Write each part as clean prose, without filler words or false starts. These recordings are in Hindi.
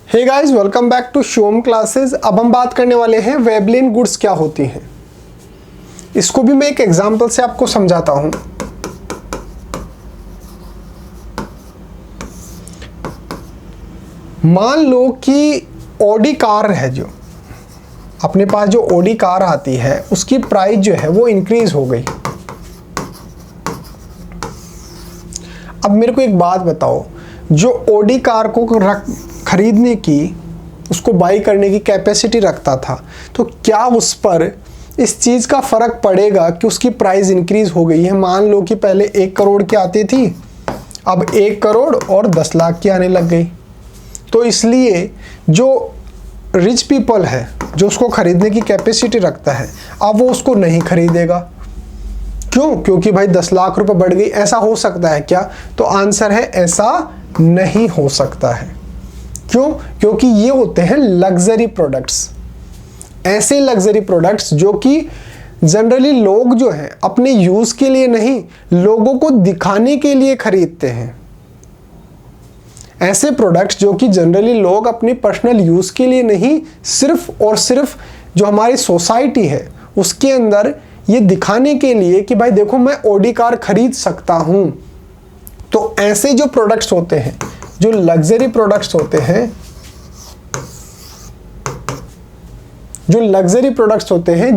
Hey guys, welcome back to Shivam classes. अब हम बात करने वाले हैं वेबलिन गुड्स क्या होती हैं। इसको भी मैं एक एग्जांपल से आपको समझाता हूं। मान लो कि ऑडी कार है, जो अपने पास जो ऑडी कार आती है उसकी प्राइस जो है वो इंक्रीज हो गई। अब मेरे को एक बात बताओ, जो ऑडी कार को खरीदने की, उसको बाई करने की कैपेसिटी रखता था, तो क्या उस पर इस चीज़ का फ़र्क पड़ेगा कि उसकी प्राइस इंक्रीज़ हो गई है। मान लो कि पहले 1 करोड़ की आती थी, अब 1 करोड़ और 10 लाख की आने लग गई। तो इसलिए जो रिच पीपल है, जो उसको ख़रीदने की कैपेसिटी रखता है, अब वो उसको नहीं खरीदेगा। क्यों? क्योंकि भाई 10 लाख रुपए बढ़ गई। ऐसा हो सकता है क्या? तो आंसर है ऐसा नहीं हो सकता है। क्यों? क्योंकि ये होते हैं लग्जरी प्रोडक्ट्स। ऐसे लग्जरी प्रोडक्ट्स जो कि जनरली लोग जो हैं अपने यूज़ के लिए नहीं, लोगों को दिखाने के लिए खरीदते हैं। ऐसे प्रोडक्ट्स जो कि जनरली लोग अपनी पर्सनल यूज़ के लिए नहीं, सिर्फ और सिर्फ जो हमारी सोसाइटी है उसके अंदर ये दिखाने के लिए कि भाई देखो मैं ऑडी कार खरीद सकता हूँ। तो ऐसे जो प्रोडक्ट्स होते हैं, जो लग्जरी प्रोडक्ट्स होते हैं,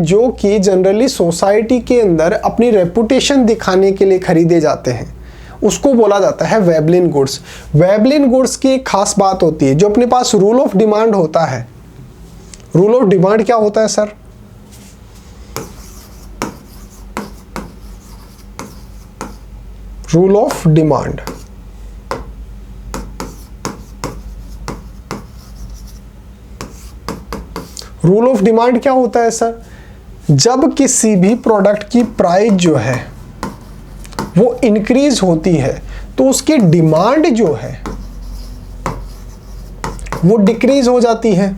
जो कि जनरली सोसाइटी के अंदर अपनी रेपुटेशन दिखाने के लिए खरीदे जाते हैं, उसको बोला जाता है वेबलिन गुड्स। वेबलिन गुड्स की एक खास बात होती है, जो अपने पास रूल ऑफ डिमांड होता है। रूल ऑफ डिमांड क्या होता है sir? Rule of demand rule of demand क्या होता है सर? जब किसी भी प्रोडक्ट की प्राइस जो है वो इंक्रीज होती है तो उसकी डिमांड जो है वो डिक्रीज हो जाती है,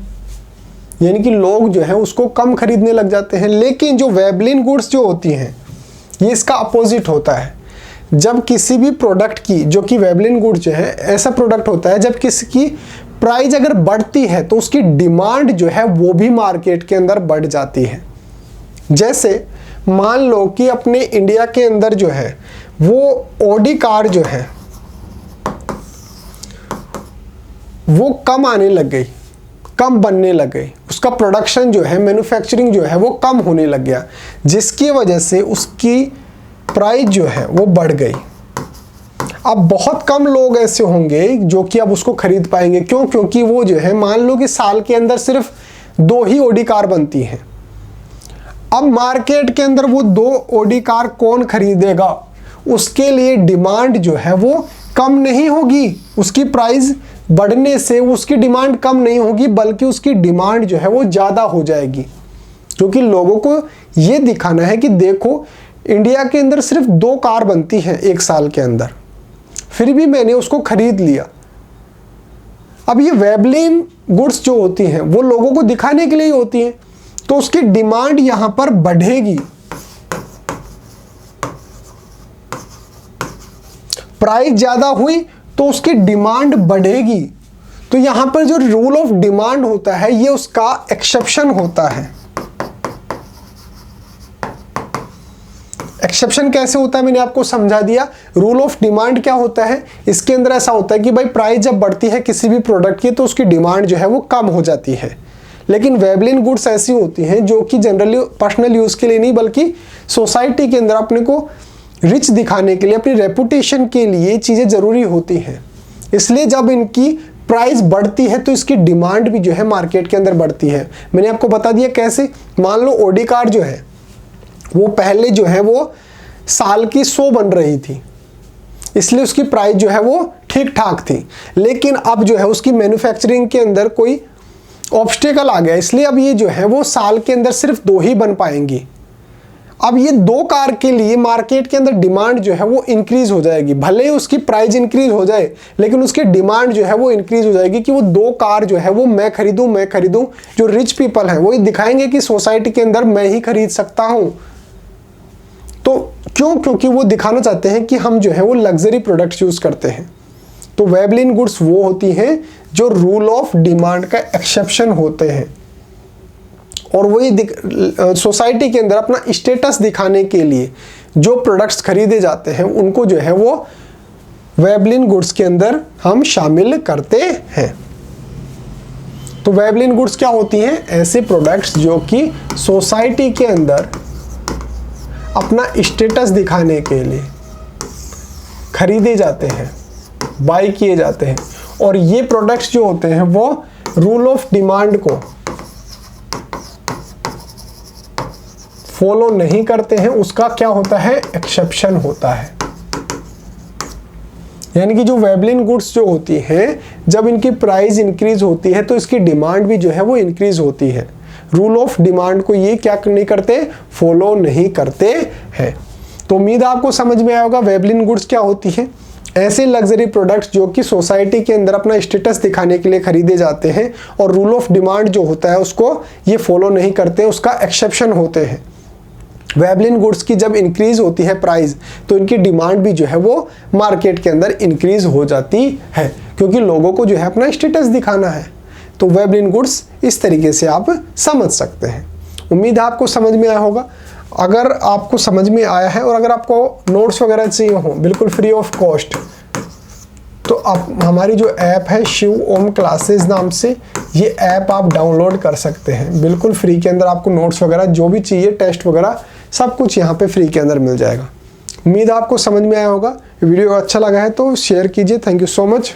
यानी कि लोग जो है उसको कम खरीदने लग जाते हैं। लेकिन जो वेबलिन गुड्स जो होती हैं, ये इसका अपोजिट होता है। जब किसी भी प्रोडक्ट की, जो कि वेबलिन गुड जो है, ऐसा प्रोडक्ट होता है जब किसी की प्राइस अगर बढ़ती है तो उसकी डिमांड जो है वो भी मार्केट के अंदर बढ़ जाती है। जैसे मान लो कि अपने इंडिया के अंदर जो है वो ऑडी कार जो है वो कम आने लग गई, कम बनने लग गई। उसका प्रोडक्शन जो है, मैन्युफैक्चरिंग जो है वो कम होने लग गया, जिसकी वजह से उसकी प्राइस जो है वो बढ़ गई। अब बहुत कम लोग ऐसे होंगे जो कि अब उसको खरीद पाएंगे। क्यों? क्योंकि वो जो है, मान लो कि साल के अंदर सिर्फ 2 ही ऑडी कार बनती हैं। अब मार्केट के अंदर वो 2 ऑडी कार कौन खरीदेगा? उसके लिए डिमांड जो है वो कम नहीं होगी। उसकी प्राइस बढ़ने से उसकी डिमांड कम नहीं होगी, बल्कि उसकी डिमांड जो है वो ज़्यादा हो जाएगी। क्योंकि लोगों को ये दिखाना है कि देखो इंडिया के अंदर सिर्फ 2 कार बनती हैं 1 साल के अंदर, फिर भी मैंने उसको खरीद लिया। अब ये वेबलिन गुड्स जो होती हैं वो लोगों को दिखाने के लिए ही होती हैं, तो उसकी डिमांड यहां पर बढ़ेगी। प्राइस ज़्यादा हुई तो उसकी डिमांड बढ़ेगी। तो यहां पर जो रूल ऑफ डिमांड होता है ये उसका एक्सेप्शन होता है। एक्सेप्शन कैसे होता है मैंने आपको समझा दिया। रूल ऑफ डिमांड क्या होता है? इसके अंदर ऐसा होता है कि भाई प्राइस जब बढ़ती है किसी भी प्रोडक्ट की तो उसकी डिमांड जो है वो कम हो जाती है। लेकिन वेबलिन गुड्स ऐसी होती हैं जो कि जनरली पर्सनल यूज़ के लिए नहीं, बल्कि सोसाइटी के अंदर अपने को रिच दिखाने के लिए, अपनी रेपुटेशन के लिए चीज़ें ज़रूरी होती हैं। इसलिए जब इनकी प्राइस बढ़ती है तो इसकी डिमांड भी जो है मार्केट के अंदर बढ़ती है। मैंने आपको बता दिया कैसे। मान लो ऑडी कार जो है वो पहले जो है वो साल की 100 बन रही थी, इसलिए उसकी प्राइस जो है वो ठीक ठाक थी। लेकिन अब जो है उसकी मैन्युफैक्चरिंग के अंदर कोई ऑब्स्टेकल आ गया, इसलिए अब ये जो है वो साल के अंदर सिर्फ 2 ही बन पाएंगी। अब ये 2 कार के लिए मार्केट के अंदर डिमांड जो है वो इंक्रीज हो जाएगी। भले ही उसकी प्राइस इंक्रीज हो जाए, लेकिन उसकी डिमांड जो है वो इंक्रीज हो जाएगी कि वो 2 कार जो है वो मैं खरीदूं। जो रिच पीपल हैं वो दिखाएंगे कि सोसाइटी के अंदर मैं ही खरीद सकता हूँ। तो क्यों? क्योंकि वो दिखाना चाहते हैं कि हम जो है वो लग्जरी प्रोडक्ट्स यूज़ करते हैं। तो वेबलिन गुड्स वो होती हैं जो रूल ऑफ डिमांड का एक्सेप्शन होते हैं, और वही सोसाइटी के अंदर अपना स्टेटस दिखाने के लिए जो प्रोडक्ट्स खरीदे जाते हैं उनको जो है वो वेबलिन गुड्स के अंदर हम शामिल करते हैं। तो वेबलिन गुड्स क्या होती हैं? ऐसे प्रोडक्ट्स जो कि सोसाइटी के अंदर अपना स्टेटस दिखाने के लिए खरीदे जाते हैं, बाय किए जाते हैं, और ये प्रोडक्ट्स जो होते हैं वो रूल ऑफ डिमांड को फॉलो नहीं करते हैं, उसका क्या होता है? एक्सेप्शन होता है। यानी कि जो वेबलिन गुड्स जो होती हैं, जब इनकी प्राइस इंक्रीज होती है तो इसकी डिमांड भी जो है वो इंक्रीज होती है। रूल ऑफ डिमांड को ये क्या नहीं करते? फॉलो नहीं करते हैं। तो उम्मीद आपको समझ में आया होगा वेबलिन गुड्स क्या होती है। ऐसे लग्जरी प्रोडक्ट्स जो कि सोसाइटी के अंदर अपना स्टेटस दिखाने के लिए खरीदे जाते हैं और रूल ऑफ डिमांड जो होता है उसको ये फॉलो नहीं करते, उसका एक्सेप्शन होते हैं। वेबलिन गुड्स की जब इंक्रीज होती है प्राइस तो इनकी डिमांड भी जो है वो मार्केट के अंदर इंक्रीज हो जाती है, क्योंकि लोगों को जो है अपना स्टेटस दिखाना है। तो वेबलिन गुड्स इस तरीके से आप समझ सकते हैं। उम्मीद है आपको समझ में आया होगा। अगर आपको समझ में आया है और अगर आपको नोट्स वगैरह चाहिए हो बिल्कुल फ्री ऑफ कॉस्ट, तो आप हमारी जो ऐप है शिव ओम क्लासेस नाम से, ये ऐप आप डाउनलोड कर सकते हैं बिल्कुल फ्री के अंदर। आपको नोट्स वगैरह जो भी चाहिए, टेस्ट वगैरह सब कुछ यहाँ पे फ्री के अंदर मिल जाएगा। उम्मीद आपको समझ में आया होगा। वीडियो अच्छा लगा है तो शेयर कीजिए। Thank you so much.